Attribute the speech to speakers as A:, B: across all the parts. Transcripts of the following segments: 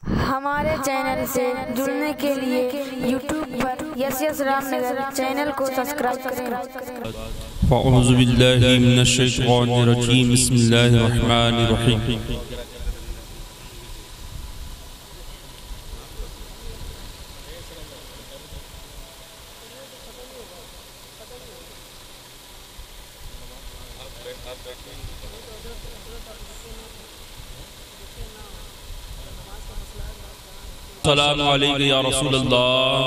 A: ہمارے چینل سے جڑنے کے لیے یوٹیوب پر یس رام نگر چینل کو سبسکرائب کریں۔
B: فاعوذ باللہ من الشیطان الرجیم، بسم اللہ الرحمن الرحیم۔ السلام علیکم یا رسول اللہ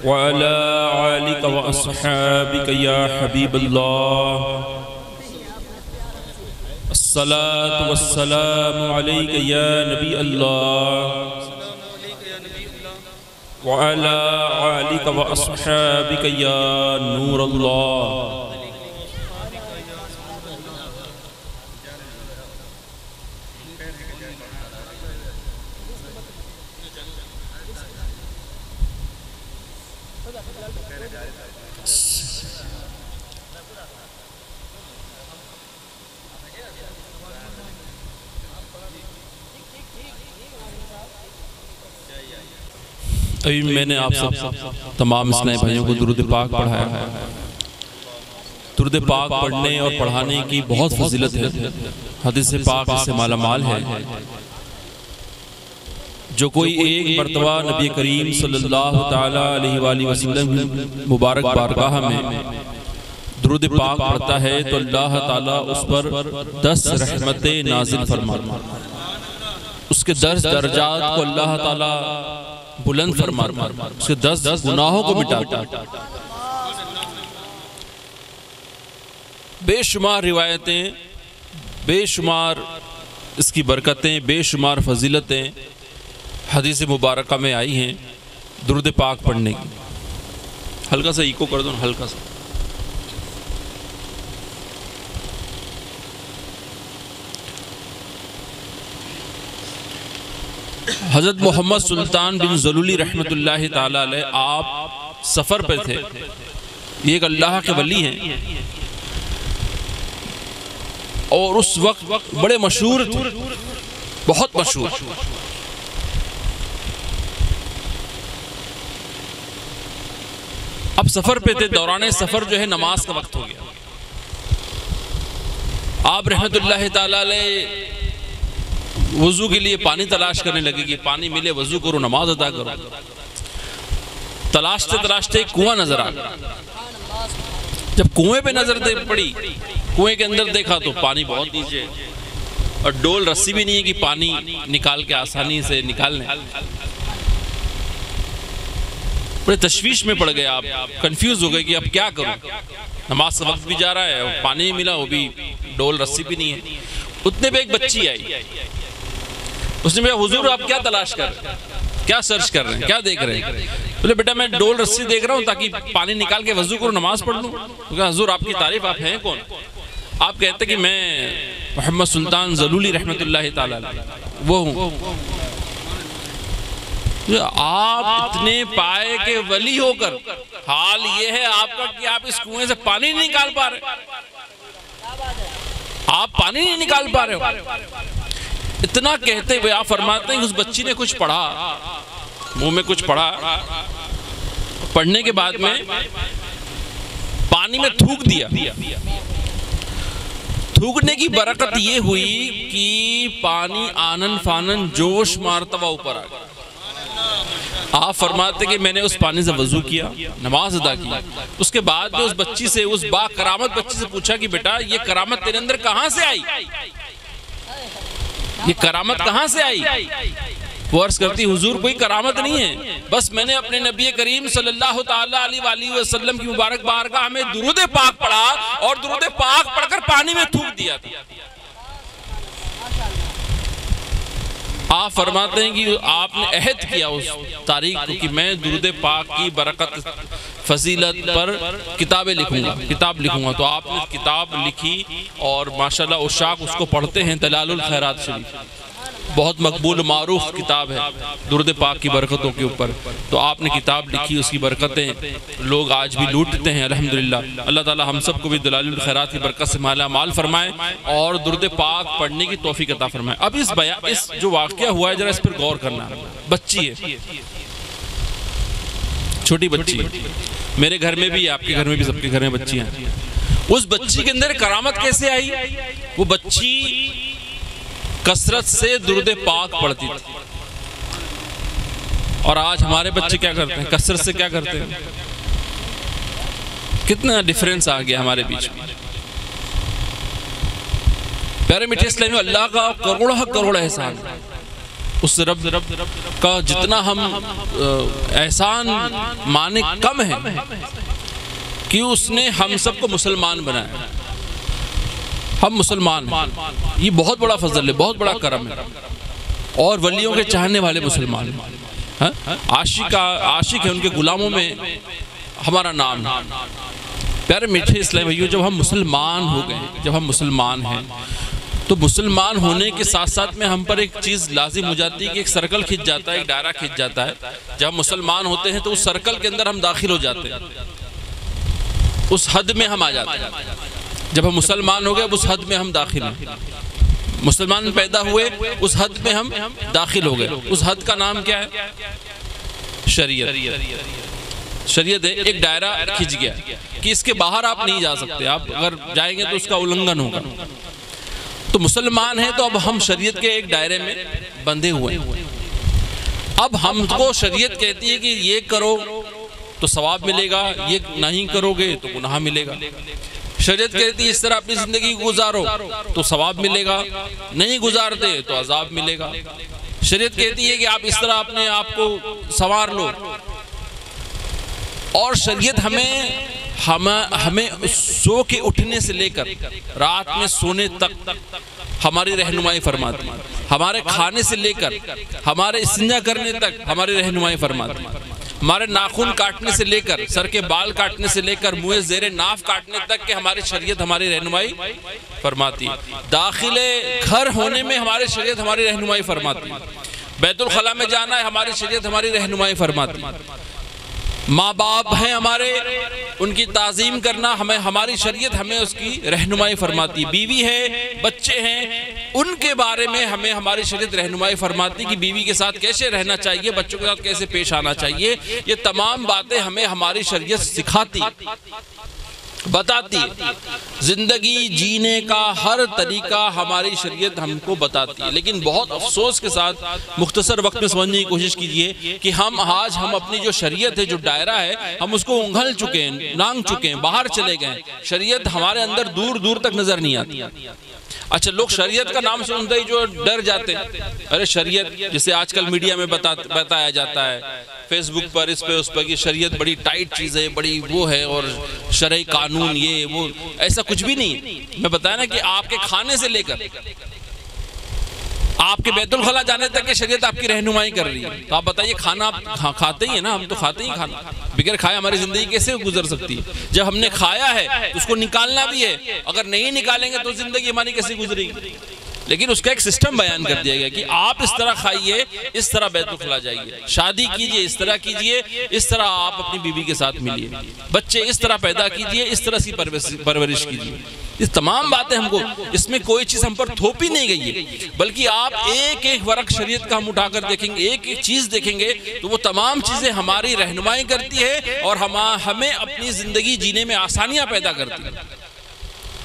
B: وعلی آلک و اصحابک یا حبیب اللہ، الصلاة والسلام علیک یا نبی اللہ وعلی آلک و اصحابک یا نور اللہ۔ ابھی میں نے آپ سب تمام اسلامی بھائیوں کو درود پاک پڑھایا ہے۔ درود پاک پڑھنے اور پڑھانے کی بہت فضیلت ہے، حدیث پاک اس سے مالا مال ہے۔ جو کوئی ایک مرتبہ نبی کریم صلی اللہ تعالیٰ علیہ وآلہ وسلم مبارک بارگاہ میں درود پاک پڑھتا ہے تو اللہ تعالیٰ اس پر 10 رحمتیں نازل فرماتا ہے، اس کے 10 درجات کو اللہ تعالیٰ بلند فرماتا ہے، اس کے 10 گناہوں کو مٹاتا ہے۔ بے شمار روایتیں، بے شمار اس کی برکتیں، بے شمار فضیلتیں حدیث مبارکہ میں آئی ہیں درود پاک پڑھنے کی۔ ہلکا سا ایکو کر دو، ہلکا سا۔ حضرت محمد سلطان بن زلولی رحمت اللہ تعالیٰ علیہ آپ سفر پہ تھے، یہ ایک اللہ کے ولی ہیں اور اس وقت بڑے مشہور تھے، بہت مشہور۔ اب سفر پہ تھے، دوران سفر جو ہے نماز کا وقت ہو گیا۔ آپ رحمت اللہ تعالیٰ علیہ وضو کے لیے پانی تلاش کرنے لگے کہ پانی ملے، وضو کرو، نماز ادا کرو۔ تلاشتے تلاشتے ایک کنواں نظر آ گیا۔ جب کنویں پہ نظر پڑی، کنویں کے اندر دیکھا تو پانی بہت نیچے اور ڈول رسی بھی نہیں ہے کہ پانی نکال کے آسانی سے نکال لیں۔ بڑے تشویش میں پڑ گئے، آپ کنفیوز ہو گئے کہ اب کیا کروں، نماز کا وقت بھی جا رہا ہے اور پانی نہیں ملا، وہ بھی ڈول رسی بھی نہیں ہے۔ اتنے پہ ایک بچی آئی، اس نے کہا حضور آپ کیا تلاش کر رہے ہیں، کیا سرچ کر رہے ہیں، کیا دیکھ رہے ہیں؟ بولے بیٹا میں ڈول رسی دیکھ رہا ہوں تاکہ پانی نکال کے وضو کروں، نماز پڑھ لوں۔ تو کہا حضور آپ کی تعریف، آپ ہیں کون؟ آپ کہتے کہ میں محمد سلطان زلولی رحمت اللہ تعالیٰ وہ ہوں۔ آپ اتنے پائے کے ولی ہو کر حال یہ ہے آپ کا کہ آپ اس کنویں سے پانی نہیں نکال پا رہے، آپ پانی نہیں نکال پا رہے ہو۔ اتنا کہتے ہوئے آپ فرماتے ہیں کہ اس بچی نے کچھ پڑھا، منہ میں کچھ پڑھا، پڑھنے کے بعد میں پانی میں تھوک دیا۔ تھوکنے کی برکت یہ ہوئی کہ پانی آنن فانن جوش مارتبہ اوپر آ گیا۔ آپ فرماتے کہ میں نے اس پانی سے وضو کیا، نماز ادا کی۔ اس کے بعد میں اس بچی سے، اس با کرامت بچی سے پوچھا کہ بیٹا یہ کرامت تیرے اندر کہاں سے آئی، یہ کرامت کہاں سے آئی؟ وہ عرض کرتی حضور کوئی کرامت نہیں ہے، بس میں نے اپنے نبی کریم صلی اللہ تعالیٰ علیہ وآلہ وسلم کی مبارک بارگاہ میں درود پاک پڑھا اور درود پاک پڑھ کر پانی میں تھوک دیا تھا۔ آپ فرماتے ہیں کہ آپ نے عہد کیا اس تاریخ کو کہ میں درود پاک کی برکت فضیلت پر کتابیں لکھوں گا، کتاب لکھوں گا۔ تو آپ نے کتاب لکھی اور ماشاءاللہ عشاق اس کو پڑھتے ہیں، دلال الخیرات شریف۔ بہت مقبول معروف کتاب ہے درود پاک کی برکتوں کے اوپر. تو آپ نے کتاب لکھی, اس کی برکتیں لوگ آج بھی لوٹتے ہیں الحمدللہ. اللہ تعالی ہم سب کو بھی دلائل الخیرات کی برکت سے مالا مال فرمائے اور درود پاک پڑھنے کی توفیق عطا فرمائے. اب اس جو واقعہ ہوا ہے ذرا اس پر غور کرنا. بچی ہے, چھوٹی بچی, میرے گھر میں بھی, آپ کے گھر میں بھی, سب کے گھر میں بچی ہیں. اس بچی کے اندر کرامت کیسے آئی؟ وہ بچی کثرت سے درود پاک پڑھتی تھی. اور آج ہمارے بچے کیا کرتے ہیں؟ کثرت سے کیا کرتے ہیں؟ کتنا ڈیفرنس آ گیا ہمارے بیچ میں. پیارے میٹھے اسلامی, اللہ کا کروڑ احسان. اس رب کا جتنا ہم احسان مانے کم ہے کہ اس نے ہم سب کو مسلمان بنایا. ہم مسلمان ہیں, یہ بہت بڑا فضل ہے, بہت بڑا کرم ہے. اور ولیوں کے چاہنے والے مسلمان ہیں, عاشق ہیں, ان کے غلاموں میں ہمارا نام ہے. پیارے میٹھے اسلامی بھائیو, جب ہم مسلمان ہو گئے, جب ہم مسلمان ہیں, تو مسلمان ہونے کے ساتھ ساتھ میں ہم پر ایک چیز لازم ہو جاتی ہے کہ ایک سرکل کھنچ جاتا ہے, ایک دائرہ کھنچ جاتا ہے. جب ہم مسلمان ہوتے ہیں تو اس سرکل کے اندر ہم داخل ہو جاتے ہیں, اس حد میں ہم آ جاتے ہیں. جب ہم مسلمان ہو گئے اس حد میں ہم داخل ہیں. مسلمان پیدا ہوئے اس حد میں ہم داخل ہو گئے. اس حد کا نام کیا ہے؟ شریعت. شریعت ہے, ایک دائرہ کھنچ گیا کہ اس کے باہر آپ نہیں جا سکتے. آپ اگر جائیں گے تو اس کا النگھن ہوگا. تو مسلمان ہیں تو اب ہم شریعت کے ایک دائرے میں بندھے ہوئے ہیں. اب ہم کو شریعت کہتی ہے کہ یہ کرو تو ثواب ملے گا, یہ نہیں کرو گے تو گناہ ملے گا. شریعت کہتی ہے اس طرح اپنی زندگی گزارو تو ثواب ملے گا, نہیں گزارتے تو عذاب ملے گا. شریعت کہتی ہے کہ آپ اس طرح اپنے آپ کو سنوار لو. اور شریعت ہمیں سو کے اٹھنے سے لے کر رات میں سونے تک ہماری رہنمائی فرماتی ہے. ہمارے کھانے سے لے کر ہمارے استنجا کرنے تک ہماری رہنمائی فرماتی ہے. ہمارے ناخن کاٹنے سے لے کر, سر کے بال کاٹنے سے لے کر, منہ زیر ناف کاٹنے تک کہ ہماری شریعت ہماری رہنمائی فرماتی ہے. داخل گھر ہونے میں ہماری شریعت ہماری رہنمائی فرماتی ہے. بیت الخلا میں جانا ہے, ہماری شریعت ہماری رہنمائی فرماتی ہے. ماں باپ ہیں ہمارے, ان کی تعظیم کرنا ہماری شریعت ہمیں اس کی رہنمائی فرماتی. بیوی ہے, بچے ہیں, ان کے بارے میں ہماری شریعت رہنمائی فرماتی کہ بیوی کے ساتھ کیسے رہنا چاہیے, بچوں کے ساتھ کیسے پیش آنا چاہیے. یہ تمام باتیں ہمیں ہماری شریعت سکھاتی, بتاتی. زندگی جینے کا ہر طریقہ ہماری شریعت ہم کو بتاتی ہے. لیکن بہت افسوس کے ساتھ مختصر وقت میں سمجھنے کی کوشش کیجئے کہ ہم اپنی جو شریعت ہے, جو دائرہ ہے, ہم اس کو انگھل چکے ہیں, لانگ چکے ہیں, باہر چلے گئے. شریعت ہمارے اندر دور دور تک نظر نہیں آتی. اچھا, لوگ شریعت کا نام سنتے ہی جو ڈر جاتے ہیں. ارے شریعت, جسے آج کل میڈیا میں بتایا جاتا ہے, فیس بک پر, اس پہ اس پہ, کہ شریعت بڑی ٹائٹ چیز ہے, بڑی وہ ہے, اور شرعی قانون یہ وہ. ایسا کچھ بھی نہیں. میں بتایا نا کہ آپ کے کھانے سے لے کر آپ کے بیت الخلا جانے تک کہ شریعت آپ کی رہنمائی کر رہی ہے. تو آپ بتائیے, کھانا آپ کھاتے ہی ہیں نا, ہم تو کھاتے ہی کھانا. بغیر کھائے ہماری زندگی کیسے گزر سکتی ہے؟ جب ہم نے کھایا ہے تو اس کو نکالنا بھی ہے. اگر نہیں نکالیں گے تو زندگی ہماری کیسے گزرے گی؟ لیکن اس کا ایک سسٹم بیان کر دیا گیا کہ آپ اس طرح کھائیے, اس طرح بیت الخلا جائیے, شادی کیجئے اس طرح کیجئے, اس طرح آپ اپنی بیوی کے ساتھ ملیے, بچے اس طرح پیدا کیجئے, اس طرح سی پرورش کیجئے. اس تمام باتیں ہم کو, اس میں کوئی چیز ہم پر تھوپی نہیں گئی ہے, بلکہ آپ ایک ایک ورق شریعت کا ہم اٹھا کر دیکھیں گے, ایک ایک چیز دیکھیں گے تو وہ تمام چیزیں ہماری رہنمائی کرتی ہے اور ہمیں اپنی زندگی جینے میں آسانیاں پیدا کرتی ہیں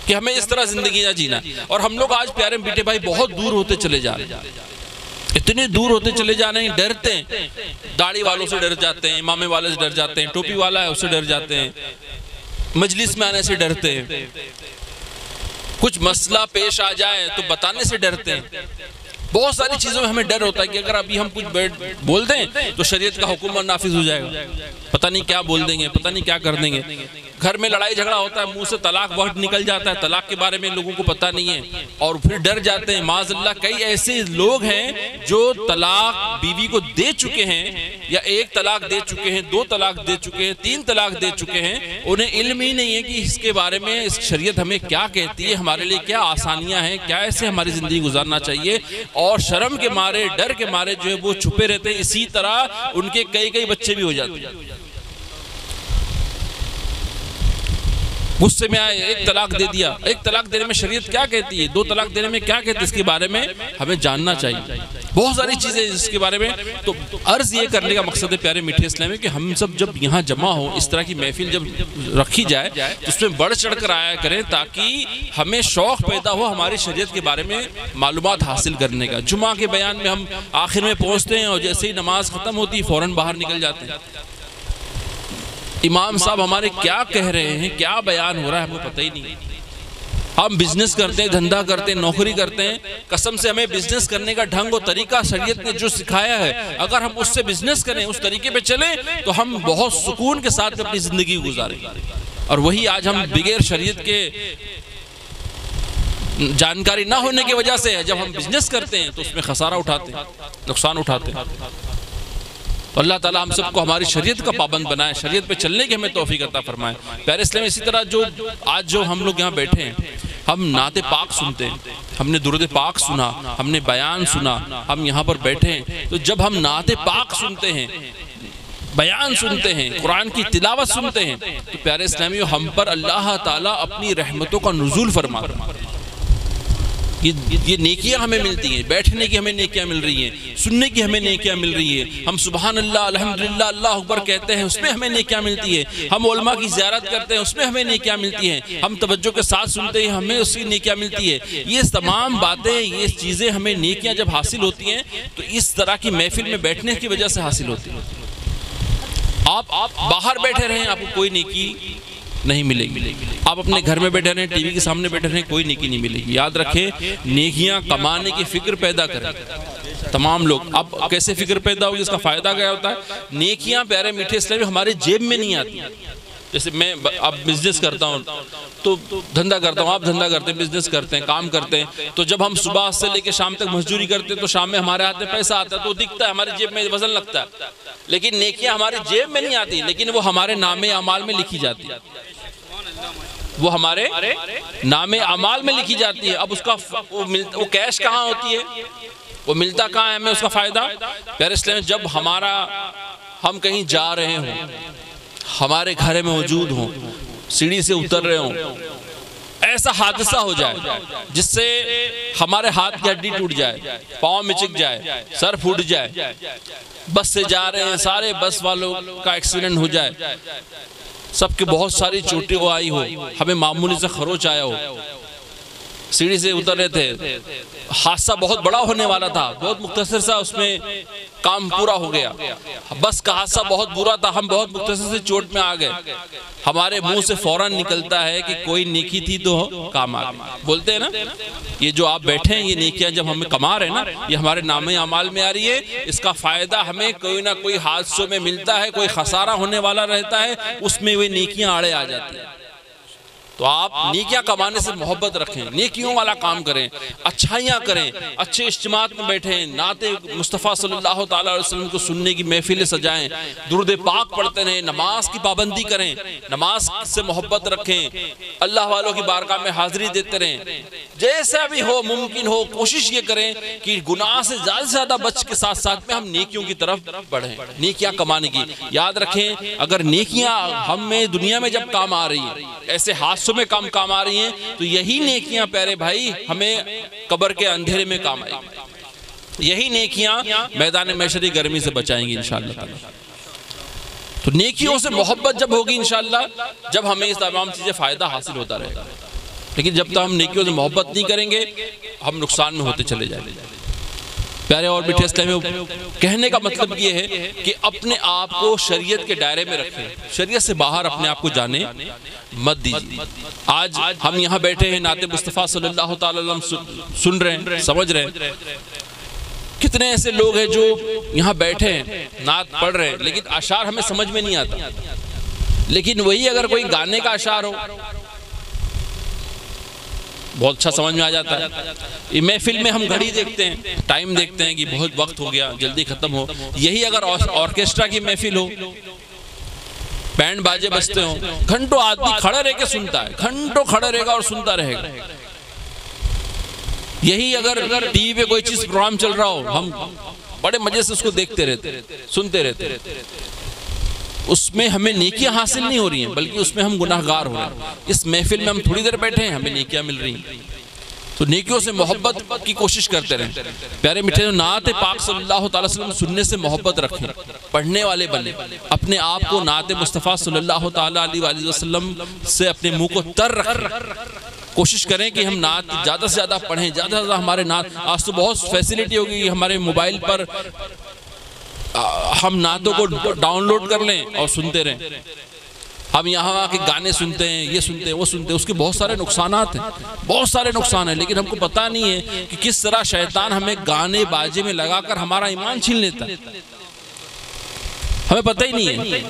B: کہ ہمیں اس طرح زندگی نہ جینا. اور ہم لوگ آج پیارے بیٹے بھائی بہت دور ہوتے چلے جا رہے ہیں, اتنے دور ہوتے چلے جا رہے ہیں, ڈرتے ہیں. داڑھی والوں سے ڈر جاتے ہیں, امامے والے سے ڈر جاتے ہیں, ٹوپی والا ہے اس سے ڈر جاتے ہیں, مجلس میں آنے سے ڈرتے ہیں, کچھ مسئلہ پیش آ جائے تو بتانے سے ڈرتے ہیں. بہت ساری چیزوں میں ہمیں ڈر ہوتا ہے کہ اگر ابھی ہم کچھ بول دیں تو شریعت کا حکم نافذ ہو جائے گا, پتہ نہیں کیا بول دیں گے, پتہ نہیں کیا کر دیں گے. گھر میں لڑائی جھگڑا ہوتا ہے، منہ سے طلاق وقت نکل جاتا ہے، طلاق کے بارے میں لوگوں کو پتہ نہیں ہے اور پھر ڈر جاتے ہیں۔ معاذ اللہ کئی ایسے لوگ ہیں جو طلاق بیوی کو دے چکے ہیں، یا ایک طلاق دے چکے ہیں، 2 طلاق دے چکے ہیں، 3 طلاق دے چکے ہیں، انہیں علم ہی نہیں ہے کہ اس کے بارے میں اس شریعت ہمیں کیا کہتی ہے، ہمارے لیے کیا آسانیاں ہیں، کیا ایسے ہماری زندگی گزارنا چاہیے، اور شرم کے مارے، ڈر کے مارے جو ہے وہ چھپے رہتے ہیں۔ اسی طرح ان کے کئی بچے بھی ہو جاتے ہیں۔ غصے میں آئے، 1 طلاق دے دیا، 1 طلاق دینے میں شریعت کیا کہتی ہے، 2 طلاق دینے میں کیا کہتی ہے، اس کے بارے میں ہمیں جاننا چاہیے۔ بہت ساری چیزیں اس کے بارے میں۔ تو عرض یہ کرنے کا مقصد ہے پیارے میٹھے اسلام ہے کہ ہم سب جب یہاں جمع ہوں، اس طرح کی محفل جب رکھی جائے تو اس میں بڑھ چڑھ کر آیا کریں، تاکہ ہمیں شوق پیدا ہو ہماری شریعت کے بارے میں معلومات حاصل کرنے کا۔ جمعہ کے بیان میں ہم آخر میں پہنچتے ہیں اور جیسے ہی نماز ختم ہوتی فوراً باہر نکل جاتے ہیں۔ امام صاحب ہمارے کیا کہہ رہے ہیں، کیا بیان ہو رہا ہے، ہم کو پتہ ہی نہیں۔ ہم بزنس کرتے ہیں، دھندا کرتے ہیں، نوکری کرتے ہیں، قسم سے ہمیں بزنس کرنے کا ڈھنگ و طریقہ شریعت نے جو سکھایا ہے، اگر ہم اس سے بزنس کریں، اس طریقے پہ چلیں تو ہم بہت سکون کے ساتھ اپنی زندگی گزاریں گے۔ اور وہی آج ہم بغیر شریعت کے جانکاری نہ ہونے کی وجہ سے جب ہم بزنس کرتے ہیں تو اس میں خسارہ اٹھاتے ہیں، نقصان اٹھاتے ہیں۔ تو اللہ تعالیٰ ہم سب کو ہماری شریعت کا پابند بنائے، شریعت پہ چلنے کی ہمیں توفیق عطا فرمائے۔ پیارے اسلام، اسی طرح آج جو ہم لوگ یہاں بیٹھے ہیں، ہم نعت پاک سنتے ہیں، ہم نے درود پاک سنا، ہم نے بیان سنا، ہم یہاں پر بیٹھے ہیں۔ تو جب ہم نعت پاک سنتے ہیں، بیان سنتے ہیں، قرآن کی تلاوت سنتے ہیں، تو پیارے اسلامیوں ہم پر اللہ تعالیٰ اپنی رحمتوں کا نزول فرماتا ہے۔ یہ نیکیاں ہمیں ملتی ہیں، بیٹھنے کی ہمیں نیکیاں مل رہی ہیں، سننے کی ہمیں نیکیاں مل رہی ہیں، ہم سبحان اللہ، الحمدللہ، اللہ اکبر کہتے ہیں، اس میں ہمیں نیکیاں ملتی ہیں، ہم علماء کی زیارت کرتے ہیں، اس میں ہمیں نیکیاں ملتی ہیں، ہم توجہ کے ساتھ سنتے ہیں، ہمیں اس کی نیکیاں ملتی ہے۔ یہ تمام باتیں، یہ چیزیں ہمیں نیکیاں جب حاصل ہوتی ہیں تو اس طرح کی محفل میں بیٹھنے کی وجہ سے حاصل ہوتی ہیں۔ آپ باہر بیٹھے رہیں، آپ کو کوئی نیکی نہیں ملے گی۔ آپ اپنے گھر میں بیٹھے رہیں، ٹی وی کے سامنے بیٹھے رہیں، کوئی نیکی نہیں ملے گی۔ یاد رکھیں، نیکیاں کمانے کی فکر پیدا کریں تمام لوگ۔ اب کیسے فکر پیدا ہوگی، اس کا فائدہ کیا ہوتا ہے؟ نیکیاں پیارے میٹھے اسلامی ہمارے جیب میں نہیں آتی۔ جیسے میں اب بزنس کرتا ہوں تو دھندا کرتا ہوں، آپ دھندا کرتے ہیں، بزنس کرتے ہیں، کام کرتے ہیں، تو جب ہم صبح سے لے کے شام تک مزدوری کرتے ہیں تو شام میں ہمارے ہاتھ میں پیسہ آتا ہے تو دکھتا ہے، ہماری جیب میں وزن لگتا ہے، لیکن نیکیاں ہماری جیب میں نہیں آتی، لیکن وہ ہمارے نام اعمال میں لکھی جاتی ہے، وہ ہمارے نام اعمال میں لکھی جاتی ہے۔ اب اس کا وہ کیش کہاں ہوتی ہے، وہ ملتا کہاں ہے ہمیں اس کا فائدہ؟ پیارے اسلام، جب ہم کہیں جا رہے ہوں، ہمارے گھر میں موجود ہوں، سیڑھی سے اتر رہے ہوں، ایسا حادثہ ہو جائے جس سے ہمارے ہاتھ کی ہڈی ٹوٹ جائے، پاؤں میں چک جائے، سر پھوٹ جائے، بس سے جا رہے ہیں، سارے بس والوں کا ایکسیڈنٹ ہو جائے، سب کے بہت ساری چوٹیں آئی ہو، ہمیں معمولی سے خروچ آیا ہو، سیڑھی سے اتر رہے تھے، حادثہ بہت بڑا ہونے والا تھا، بہت مختصر سا اس میں کام پورا ہو گیا، بس کا حادثہ بہت برا تھا، ہم بہت مختصر سے چوٹ میں آ گئے، ہمارے منہ سے فوراً نکلتا ہے کہ کوئی نیکی تھی تو کام آ گئی۔ بولتے ہیں نا، یہ جو آپ بیٹھے ہیں، یہ نیکیاں جب ہمیں کما رہے ہیں نا، یہ ہمارے نام اعمال میں آ رہی ہے، اس کا فائدہ ہمیں کوئی نہ کوئی حادثوں میں ملتا ہے، کوئی خسارہ ہونے والا رہتا ہے، اس میں وہ نیکیاں آڑے آ جاتی ہیں۔ تو آپ نیکیاں کمانے سے محبت رکھیں، نیکیوں والا کام کریں، اچھائیاں کریں، اچھے اجتماعات میں بیٹھیں، نعت مصطفیٰ صلی اللہ تعالیٰ علیہ وسلم کو سننے کی محفلیں سجائیں، درود پاک پڑھتے رہیں، نماز کی پابندی کریں، نماز سے محبت رکھیں، اللہ والوں کی بارگاہ میں حاضری دیتے رہیں، جیسا بھی ہو ممکن ہو کوشش یہ کریں کہ گناہ سے زیادہ سے زیادہ بچ کے ساتھ ساتھ میں ہم نیکیوں کی طرف بڑھیں، نیکیاں کمانے کی۔ یاد رکھیں، اگر نیکیاں ہمیں دنیا میں جب کام آ رہی ہیں، ایسے حادثوں میں کام آ رہی ہیں، تو یہی نیکیاں پیارے بھائی ہمیں قبر کے اندھیرے میں کام آئیں گی، یہی نیکیاں میدان محشر کی گرمی سے بچائیں گی انشاءاللہ تعالی۔ تو نیکیوں سے محبت جب ہوگی انشاءاللہ، جب ہمیں اس تمام چیزیں فائدہ حاصل ہوتا رہے گا، لیکن جب تک ہم نیکیوں سے محبت نہیں کریں گے، ہم نقصان میں ہوتے چلے جائیں گے۔ پیارے اور میٹھے اسلامیوں، کہنے کا مطلب یہ ہے کہ اپنے آپ کو شریعت کے دائرے میں رکھیں، شریعت سے باہر اپنے آپ کو جانے مت دیجیے۔ آج ہم یہاں بیٹھے ہیں، نعت مصطفیٰ صلی اللہ تعالیٰ علیہ وسلم سن رہے ہیں، سمجھ رہے ہیں، کتنے ایسے لوگ ہیں جو یہاں بیٹھے ہیں، نعت پڑھ رہے ہیں، لیکن اشعار ہمیں سمجھ میں نہیں آتا، لیکن وہی اگر کوئی گانے کا اشعار ہو بہت اچھا سمجھ میں آ جاتا ہے. یہ محفل میں ہم گھڑی دیکھتے ہیں, ٹائم دیکھتے ہیں کہ بہت وقت ہو گیا, جلدی ختم ہو. یہی اگر آرکیسٹرا کی محفل ہو, بینڈ باجے بجتے ہوں, گھنٹوں آدمی کھڑا رہ کے سنتا ہے, گھنٹوں کھڑا رہے گا اور سنتا رہے گا. یہی اگر ٹی وی پہ کوئی چیز پروگرام چل رہا ہو, ہم بڑے مزے سے اس کو دیکھتے رہتے, سنتے رہتے. اس میں ہمیں نیکیاں حاصل نہیں ہو رہی ہیں بلکہ اس میں ہم گناہگار ہو رہے ہیں. اس محفل میں ہم تھوڑی دیر بیٹھے ہیں, ہمیں نیکیاں مل رہی ہیں. تو نیکیوں سے محبت کی کوشش کرتے رہیں. پیارے میٹھے نعت پاک صلی اللہ علیہ وسلم سننے سے محبت رکھیں, پڑھنے والے بنیں, اپنے آپ کو نعت مصطفیٰ صلی اللہ علیہ وسلم سے اپنے منہ کو تر رکھیں. کوشش کریں کہ ہم نعت زیادہ سے زیادہ پڑھیں, زیادہ سے زیادہ ہمارے نعت. آج تو بہت فیسیلیٹی ہوگی, ہمارے موبائل پر ہم نعتوں کو ڈاؤن لوڈ کر لیں اور سنتے رہیں. ہم یہاں کے گانے سنتے ہیں, یہ سنتے ہیں, وہ سنتے ہیں, اس کے بہت سارے نقصانات ہیں, بہت سارے نقصان ہیں. لیکن ہم کو پتہ نہیں ہے کہ کس طرح شیطان ہمیں گانے باجے میں لگا کر ہمارا ایمان چھین لیتا ہے. ہمیں پتہ ہی نہیں ہے.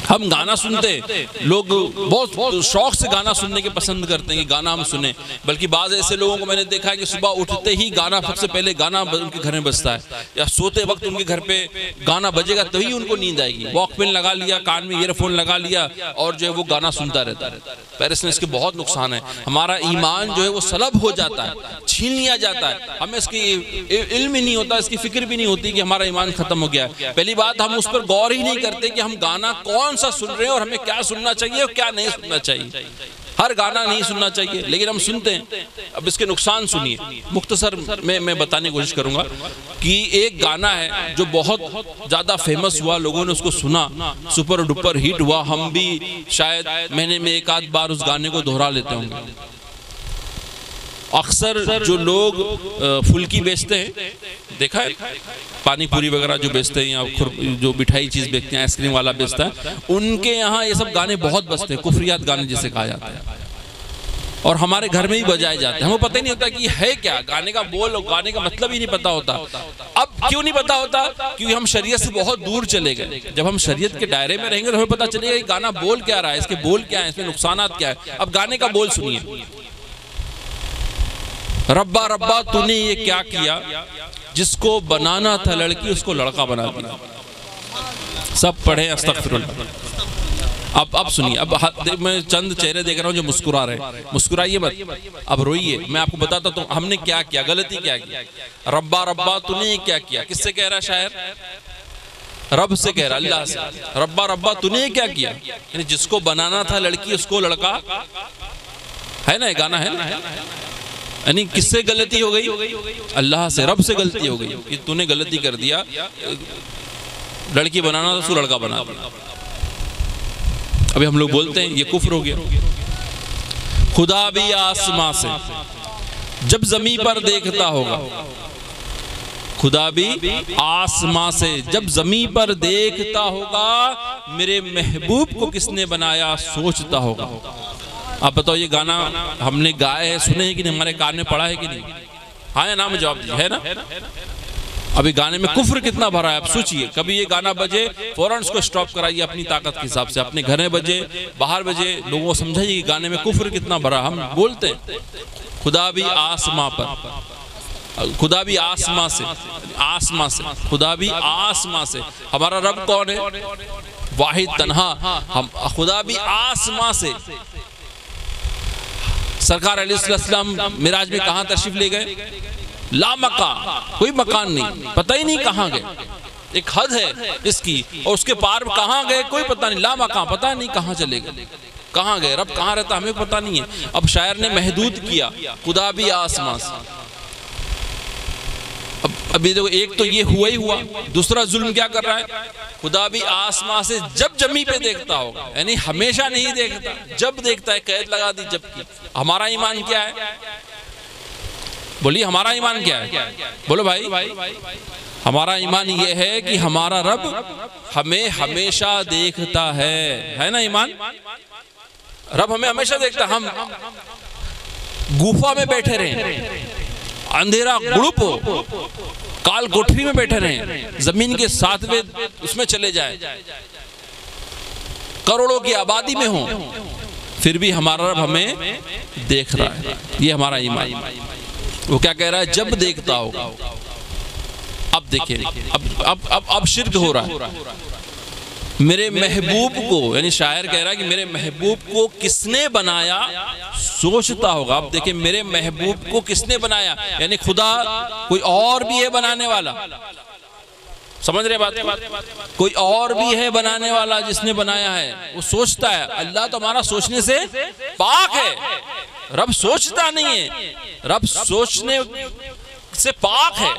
B: ہم گانا سنتے, لوگ بہت شوق سے گانا سننے کے پسند کرتے ہیں کہ گانا ہم سنیں. بلکہ بعض ایسے لوگوں کو میں نے دیکھا ہے کہ صبح اٹھتے ہی گانا, سب سے پہلے گانا ان کے گھر میں بجتا ہے, یا سوتے وقت ان کے گھر پہ گانا بجے گا تبھی ان کو نیند آئے گی. واک پین لگا لیا, کان میں ایئر فون لگا لیا اور جو ہے وہ گانا سنتا رہتا ہے. پیرس میں اس کے بہت نقصان ہے. ہمارا ایمان جو ہے وہ سلب ہو جاتا ہے, چھین لیا جاتا ہے. ہمیں اس کی علم ہی نہیں ہوتا, اس کی فکر بھی نہیں ہوتی کہ ہمارا ایمان ختم ہو گیا. پہلی بات, ہم اس پر غور ہی نہیں کرتے کہ ہم گانا کون سا سن رہے ہیں اور ہمیں کیا سننا چاہیے اور کیا نہیں سننا چاہیے. ہر گانا نہیں سننا چاہیے لیکن ہم سنتے ہیں. اب اس کے نقصان سنیے, مختصر میں بتانے کی کوشش کروں گا کہ ایک گانا ہے جو بہت زیادہ فیمس ہوا, لوگوں نے اس کو سنا, سپر ڈپر ہٹ ہوا. ہم بھی شاید مہینے میں ایک آدھ بار اس گانے کو دہرا لیتے ہوں گے. اکثر جو لوگ پھلکی بیچتے ہیں, دیکھا ہے پانی پوری وغیرہ جو بیچتے ہیں, یا جو مٹھائی چیز بیچتے ہیں, آئس کریم والا بیچتا ہے, ان کے یہاں یہ سب گانے بہت بجتے ہیں, کفریات گانے جسے کہا جاتا ہے, اور ہمارے گھر میں ہی بجائے جاتے ہیں. ہمیں پتہ ہی نہیں ہوتا کہ یہ ہے کیا, گانے کا بول, گانے کا مطلب ہی نہیں پتا ہوتا. اب کیوں نہیں پتا ہوتا؟ کیونکہ ہم شریعت سے بہت دور چلے گئے. جب ہم شریعت کے دائرے میں رہیں گے تو ہمیں پتا چلے گا کہ گانا بول کیا رہا ہے, اس کے بول کیا ہیں, اس میں نقصانات کیا ہے. اب گانے کا بول سنیے, ربا ربا تو نے یہ کیا کیا, جس کو بنانا تھا لڑکی اس کو لڑکا بنا دیا. سب پڑھیں استغفر اللہ. اب سنیے, اب میں چند چہرے دیکھ رہا ہوں جو مسکرا رہے ہیں, مسکرائیے مت, اب روئیے. میں آپ کو بتاتا ہوں ہم نے کیا کیا, غلطی کیا کی. ربا ربا تو نے یہ کیا کیا, کس سے کہہ رہا شاعر؟ رب سے کہہ رہا, اللہ سے. ربا ربا تو نے یہ کیا کیا, یعنی جس کو بنانا تھا لڑکی اس کو لڑکا. ہے نا, یہ گانا ہے نا. یعنی کس سے غلطی ہو گئی؟ اللہ سے, رب سے غلطی ہو گئی کہ تو نے غلطی کر دیا, لڑکی بنانا تو سو لڑکا بنا دیا. ابھی ہم لوگ بولتے ہیں یہ کفر ہو گیا. خدا بھی آسمان سے جب زمین پر دیکھتا ہوگا, خدا بھی آسمان سے جب زمین پر دیکھتا ہوگا, میرے محبوب کو کس نے بنایا سوچتا ہوگا. آپ بتاؤ یہ گانا ہم نے گائے ہے, سنے ہیں کہ نہیں, ہمارے کان میں پڑا ہے کہ نہیں؟ ہاں یا نا میں جواب دیجیے, ہے نا. ابھی گانے میں کفر کتنا بھرا ہے. آپ سوچئے, کبھی یہ گانا بجے فوراً اس کو سٹاپ کرائیے اپنی طاقت کے حساب سے. اپنے گھر میں بجے, باہر بجے, لوگوں کو سمجھائیے کہ گانے میں کفر کتنا بھرا. ہم بولتے ہیں خدا بھی آسمان پر, خدا بھی آسمان سے, آسمان سے, خدا بھی آسمان سے. ہمارا رب کون ہے؟ واحد تنہا. خدا بھی آسمان سے. سرکار علیہ السلام معراج میں کہاں تشریف لے گئے؟ لا مکان, کوئی مکان نہیں, پتہ ہی نہیں کہاں گئے. ایک حد ہے اس کی, اور اس کے پار کہاں گئے کوئی پتہ نہیں. لا مکان, پتہ نہیں کہاں چلے گئے, کہاں گئے. رب کہاں رہتا ہمیں پتہ نہیں ہے. اب شاعر نے محدود کیا, خدا بھی آسمان سے. ابھی دیکھو, ایک تو یہ ہوا ہی ہوا, دوسرا ظلم کیا کر رہا ہے؟ خدا بھی آسمان سے جب زمین پہ دیکھتا ہوگا, یعنی ہمیشہ نہیں دیکھتا, جب دیکھتا ہے. قید لگا دی جب کی. ہمارا ایمان کیا ہے؟ بولیے ہمارا ایمان کیا ہے؟ بولو بھائی. ہمارا ایمان یہ ہے کہ ہمارا رب ہمیں ہمیشہ دیکھتا ہے نا ایمان. رب ہمیں ہمیشہ دیکھتا. ہم گوفا میں بیٹھے رہیں, اندھیرا گڑپ ہو, کال کوٹری میں بیٹھے رہیں, زمین کے ساتویں اس میں چلے جائیں, کروڑوں کی آبادی میں ہوں، پھر بھی ہمارا رب ہمیں دیکھ رہا ہے. یہ ہمارا ایمان. وہ کیا کہہ رہا ہے؟ جب دیکھتا ہوگا. اب دیکھیں، اب شرک ہو رہا ہے. میرے محبوب کو، یعنی شاعر کہہ رہا ہے کہ میرے محبوب کو کس نے بنایا سوچتا ہوگا. اب دیکھیں، میرے محبوب کو کس نے بنایا، یعنی خدا کوئی اور بھی ہے بنانے والا. سمجھ رہے بات؟ کوئی اور بھی ہے بنانے والا جس نے بنایا ہے. وہ سوچتا ہے. اللہ تو ہمارا سوچنے سے پاک ہے. رب سوچتا نہیں ہے، رب سوچنے سے پاک ہے.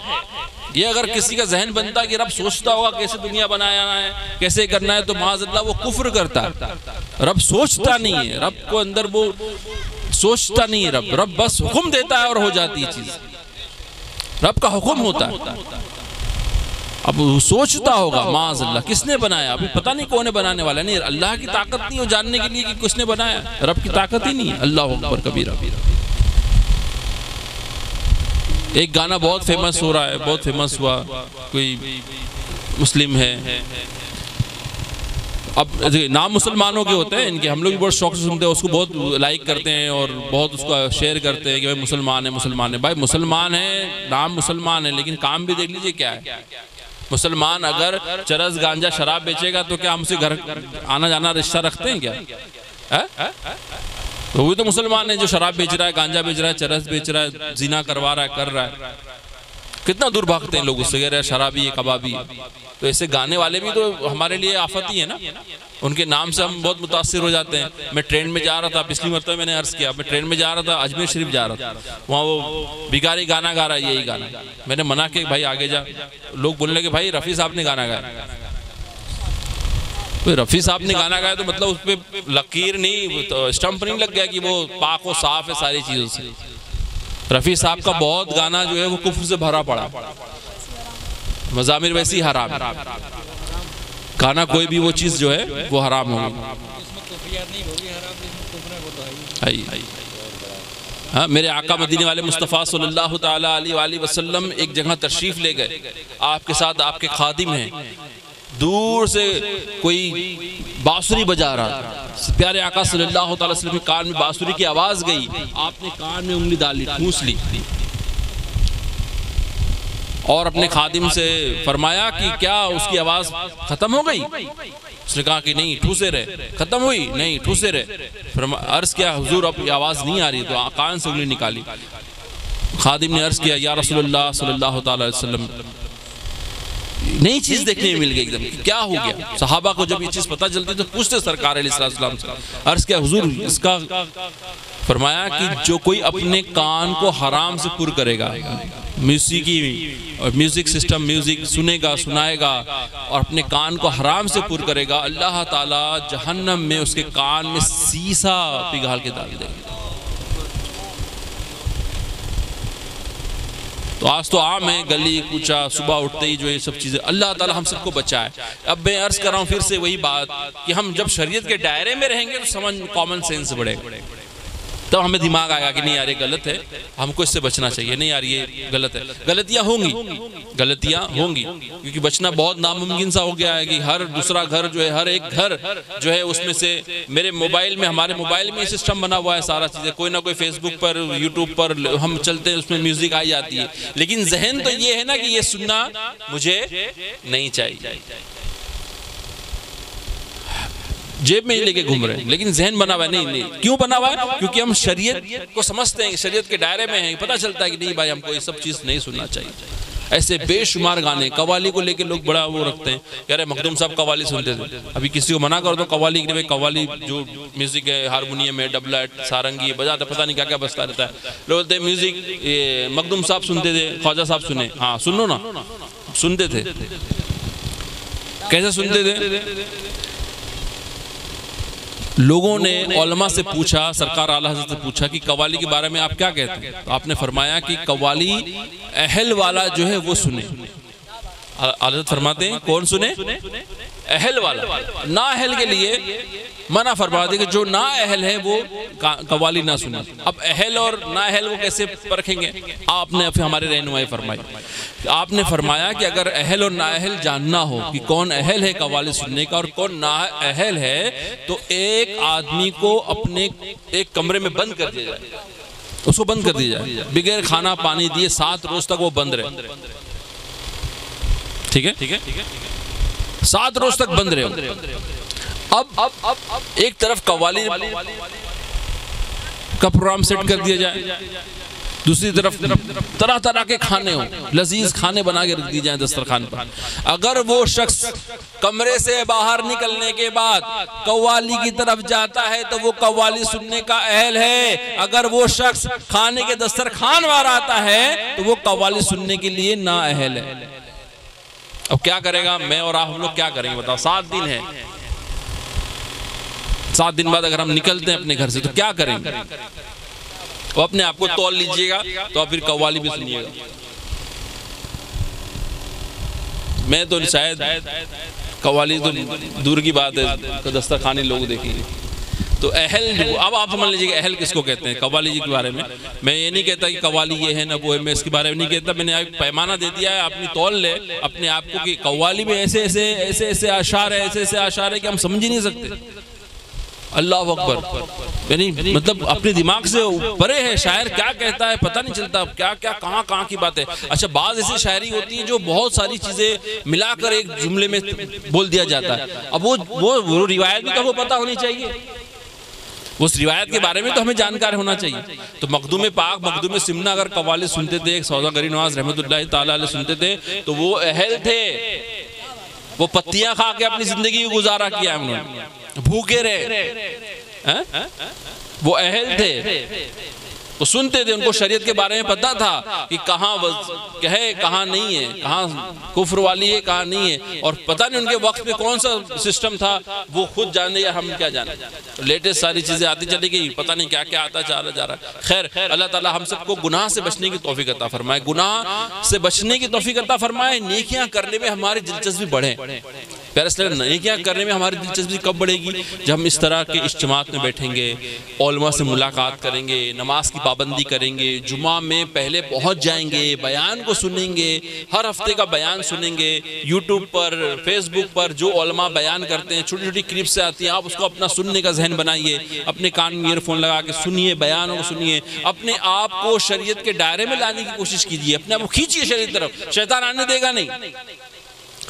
B: یہ اگر کسی کا ذہن بنتا کہ رب سوچتا ہوگا کیسے دنیا بنایا ہے، کیسے کرنا ہے، تو معاذ اللہ وہ کفر کرتا ہے. رب سوچتا نہیں ہے، رب کو اندر وہ سوچتا نہیں ہے. رب بس حکم دیتا ہے اور ہو جاتی ہے چیز. رب کا حکم ہوتا ہے. اب سوچتا ہوگا معاذ اللہ کس نے بنایا. ابھی پتہ نہیں کون بنانے والا. نہیں، اللہ کی طاقت نہیں ہو جاننے کے لیے کہ کس نے بنایا. رب کی طاقت ہی نہیں ہے. اللہ اکبر کبیرہ. ایک گانا بہت فیمس ہو رہا ہے، بہت فیمس ہوا، کوئی مسلم ہے. اب نام مسلمانوں کے ہوتے ہیں ان کے، ہم لوگ بھی بہت شوق سے سنتے ہیں، اس کو بہت لائک کرتے ہیں اور بہت اس کو شیئر کرتے ہیں کہ بھائی مسلمان ہے، مسلمان ہے. بھائی مسلمان ہے، نام مسلمان ہے، لیکن کام بھی دیکھ لیجئے کیا ہے. مسلمان اگر چرس گانجا شراب بیچے گا تو کیا ہم سے گھر آنا جانا رشتہ رکھتے ہیں کیا؟ تو وہی تو مسلمان ہے جو شراب بیچ رہا ہے، گانجا بیچ رہا ہے، چرس بیچ رہا ہے، زنا کروا رہا ہے، کر رہا ہے. کتنا دور بھاگتے ہیں لوگ اس سے، کہہ رہے ہیں شرابی ہے، کبابی ہے. تو ایسے گانے والے بھی تو ہمارے لیے آفت ہی ہے نا. ان کے نام سے ہم بہت متاثر ہو جاتے ہیں. میں ٹرین میں جا رہا تھا، پچھلی مرتبہ میں نے عرض کیا، میں ٹرین میں جا رہا تھا، اجمیر شریف جا رہا تھا. وہاں وہ بھکاری گانا گا رہا ہے، یہی گانا. میں نے منع کہ بھائی آگے جا. لوگ بولنے لگے بھائی رفیع صاحب نے گانا گایا. رفیع صاحب نے گانا گایا تو مطلب اس پہ لکیر نہیں، اسٹمپ نہیں لگ گیا کہ وہ پاک و صاف ہے ساری چیزوں سے. رفیع صاحب کا بہت گانا جو ہے وہ کفر سے بھرا پڑا. مزامیر ویسی حرام ہے. گانا کوئی بھی وہ چیز جو ہے وہ حرام ہوگی. ہاں، میرے آقا مدینے والے مصطفیٰ صلی اللہ تعالیٰ علیہ وآلہ وسلم ایک جگہ تشریف لے گئے. آپ کے ساتھ آپ کے خادم ہیں. دور سے کوئی بانسری بجا رہا تھا. پیارے آقا صلی اللہ تعالیٰ وسلم کے کان میں بانسری کی آواز گئی. آپ نے کان میں انگلی ڈالی، ٹھوس لی اور اپنے خادم سے فرمایا کہ کیا اس کی آواز ختم ہو گئی؟ اس نے کہا کہ نہیں، ٹھوسے رہے. ختم ہوئی؟ نہیں، ٹھوسے رہے. عرض کیا حضور اب یہ آواز نہیں آ رہی، تو کان سے انگلی نکالی. خادم نے عرض کیا یا رسول اللہ صلی اللہ تعالیٰ علیہ وسلم، نئی چیز دیکھنے میں مل گئی. ایک دم کیا ہو گیا؟ صحابہ کو جب یہ چیز پتہ چلتی تو پوچھتے سرکار علیہ السلام سے. عرض کیا حضور اس کا؟ فرمایا کہ جو کوئی اپنے کان کو حرام سے پر کرے گا، میوزک سسٹم میوزک سنے گا، سنائے گا، اور اپنے کان کو حرام سے پر کرے گا، اللہ تعالیٰ جہنم میں اس کے کان میں سیسا پگھال کے ڈال دے گا. تو آج تو عام ہے، گلی کوچا صبح اٹھتے ہی جو یہ سب چیزیں. اللہ تعالیٰ ہم سب کو بچائے. اب میں عرض کر رہا ہوں پھر سے وہی بات کہ ہم جب شریعت کے دائرے میں رہیں گے تو سمجھ کامن سینس بڑھے گا. تب ہمیں دماغ آئے گا کہ نہیں یار یہ غلط ہے، ہم کو اس سے بچنا چاہیے. نہیں یار یہ غلط ہے. غلطیاں ہوں گی کیونکہ بچنا بہت ناممکن سا ہو گیا ہے کہ ہر دوسرا گھر جو ہے، ہر ایک گھر جو ہے اس میں سے میرے موبائل میں، ہمارے موبائل میں یہ سسٹم بنا ہوا ہے. سارا چیزیں کوئی نہ کوئی فیس بک پر، یوٹیوب پر ہم چلتے ہیں، اس میں میوزک آئی جاتی ہے. لیکن ذہن تو یہ ہے نا کہ یہ سننا مجھے نہیں چاہیے. جیب میں ہی لے کے گھوم رہے ہیں لیکن ذہن بنا ہوا ہے. نہیں کیوں بنا ہوا ہے؟ کیونکہ ہم شریعت کو سمجھتے ہیں، شریعت کے دائرے میں ہیں. پتہ چلتا ہے کہ نہیں بھائی ہم کو یہ سب چیز نہیں سننا چاہیے. ایسے بے شمار گانے. قوالی کو لے کے لوگ بڑا وہ رکھتے ہیں، یار مخدوم صاحب قوالی سنتے تھے. ابھی کسی کو منع کر دو قوالی کے لیے، قوالی جو میوزک ہے، ہارمونیم ہے، ڈبلٹ، سارنگی بجاتا، پتہ نہیں کیا کیا بجتا رہتا ہے. لوگ بولتے ہیں میوزک مخدوم صاحب سنتے تھے، خواجہ صاحب سنے. ہاں سنو نا، سنتے تھے. کیسے سنتے تھے؟ لوگوں نے علماء سے پوچھا، سرکار اعلیٰ حضرت سے پوچھا کہ قوالی کے بارے میں آپ کیا کہتے ہیں؟ تو آپ نے فرمایا کہ قوالی اہل والا جو ہے وہ سنے. اعلیٰ حضرت فرماتے ہیں کون سنے؟ اہل والا، نا اہل کے لیے منع فرما دے کہ جو نا اہل ہے وہ قوالی نہ سنیں۔ اب اہل اور نا اہل وہ کیسے پرکھیں گے؟ آپ نے ہمارے رہنمائی فرمائی، آپ نے فرمایا کہ اگر اہل اور نا اہل جاننا ہو کہ کون اہل ہے قوالی سننے کا اور کون نا اہل ہے، تو ایک آدمی کو اپنے ایک کمرے میں بند کر دیا جائے، اس کو بند کر دیا جائے، بغیر کھانا پانی دیے 7 روز تک وہ بند رہے، ٹھیک ہے، 7 روز تک بند رہے۔ اب ایک طرف قوالی کا پروگرام سیٹ کر دیا جائے، دوسری طرف طرح طرح کے کھانے ہوں، لذیذ کھانے بنا کے رکھ دی جائیں دسترخوان پر۔ اگر وہ شخص کمرے سے باہر نکلنے کے بعد قوالی کی طرف جاتا ہے تو وہ قوالی سننے کا اہل ہے، اگر وہ شخص کھانے کے دسترخوان وار آتا ہے تو وہ قوالی سننے کے لیے نا اہل ہے۔ اب کیا کرے گا؟ میں اور آپ ہم لوگ کیا کریں گے بتاؤ؟ 7 دن ہے، 7 دن بعد اگر ہم نکلتے ہیں اپنے گھر سے تو کیا کریں گے؟ وہ اپنے آپ کو تول لیجئے گا تو آپ پھر قوالی بھی سنیے گا۔ میں تو شاید قوالی تو دور کی بات ہے، دسترخوانی لوگ دیکھیں گے تو اہل، اب آپ سمجھ لیجئے کہ اہل کس کو کہتے ہیں قوالی جی کے بارے میں۔ میں یہ نہیں کہتا کہ قوالی یہ ہے نہ وہ ہے، میں اس کے بارے میں نہیں کہتا، میں نے ایک پیمانہ دے دیا ہے، اپنی تول لے اپنے آپ کو کہ قوالی میں ایسے ایسے اشعار ہے کہ ہم سمجھ ہی نہیں سکتے۔ اللہ اکبر، یعنی مطلب اپنے دماغ سے پرے ہے، شاعر کیا کہتا ہے پتہ نہیں چلتا، کیا کہاں کی بات ہے۔ اچھا، بعض ایسی شاعری ہوتی ہے جو بہت ساری چیزیں ملا کر ایک جملے میں بول دیا جاتا ہے، اب وہ روایت بھی تو ہمیں پتہ ہونی چاہیے، اس روایت کے بارے میں تو ہمیں جانکار ہونا چاہیے۔ تو مخدوم پاک، مخدوم سمنہ اگر قوالی سنتے تھے، ایک سوداگری نواز رحمت اللہ تعالیٰ علیہ سنتے تھے تو وہ اہل تھے، وہ پتیاں کھا کے اپنی زندگی کو گزارا کیا ہے، انہوں نے بھوکے رہے، وہ اہل تھے، وہ سنتے تھے، ان کو شریعت کے بارے میں پتا تھا کہ کہاں ہے کہاں نہیں ہے، کہاں کفر والی ہے کہاں نہیں ہے، اور پتہ نہیں ان کے وقت میں کون سا سسٹم تھا، وہ خود جانے یا ہم کیا جانے۔ لیٹسٹ ساری چیزیں آتی چلی گئی، پتہ نہیں کیا کیا آتا جا رہا ہے۔ خیر، اللہ تعالی ہم سب کو گناہ سے بچنے کی توفیق عطا فرمائے، گناہ سے بچنے کی توفیق عطا فرمائے، نیکیاں کرنے میں ہماری دلچسپی بڑھے۔ پیارے اسلام، نیکیاں کرنے میں ہماری دلچسپی کب بڑھے گی؟ جب ہم اس طرح کے اجتماعات میں بیٹھیں گے، علماء سے ملاقات کریں گے، نماز کی پابندی کریں گے، جمعہ میں پہلے پہنچ جائیں گے، بیان کو سنیں گے، ہر ہفتے کا بیان سنیں گے، یوٹیوب پر، فیس بک پر جو علماء بیان کرتے ہیں، چھوٹی چھوٹی کلپس سے آتی ہیں، آپ اس کو اپنا سننے کا ذہن بنائیے، اپنے کان میں ایئر فون لگا کے سنیے، بیانوں کو سنیے، اپنے آپ کو شریعت کے دائرے میں لانے کی کوشش کیجیے، اپنے آپ کو کھینچیے شریعت طرف۔ شیطان آنے دے گا نہیں،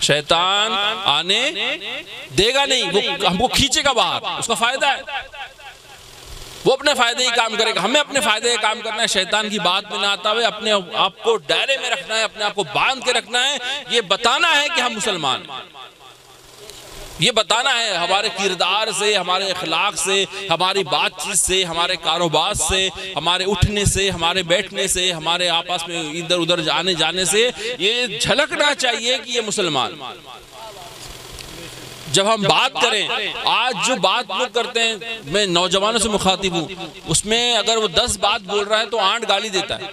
B: شیطان آنے دے گا نہیں، وہ ہم کو کھینچے گا باہر، اس کا فائدہ ہے، وہ اپنے فائدے ہی کام کرے گا، ہمیں اپنے فائدے ہی کام کرنا ہے، شیطان کی بات میں نہ آتا ہوئے اپنے آپ کو دائرے میں رکھنا ہے، اپنے آپ کو باندھ کے رکھنا ہے، یہ بتانا ہے کہ ہم مسلمان ہیں، یہ بتانا ہے ہمارے کردار سے، ہمارے اخلاق سے، ہماری بات چیت سے، ہمارے کاروبار سے، ہمارے اٹھنے سے، ہمارے بیٹھنے سے، ہمارے آپس میں ادھر ادھر جانے سے یہ جھلکنا چاہیے کہ یہ مسلمان۔ جب ہم بات کریں، آج جو بات لوگ کرتے ہیں، میں نوجوانوں سے مخاطب ہوں، اس میں اگر وہ 10 بات بول رہا ہے تو 8 گالی دیتا ہے،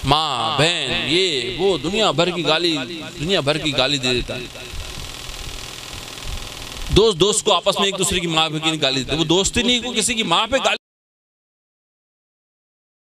B: ماں بہن یہ وہ، دنیا بھر کی گالی دے دیتا ہے۔ دوست کو آپس میں ایک دوسرے کی ماں پہ گالی دیتے، وہ دوست ہی نہیں کو کسی کی ماں پہ گالی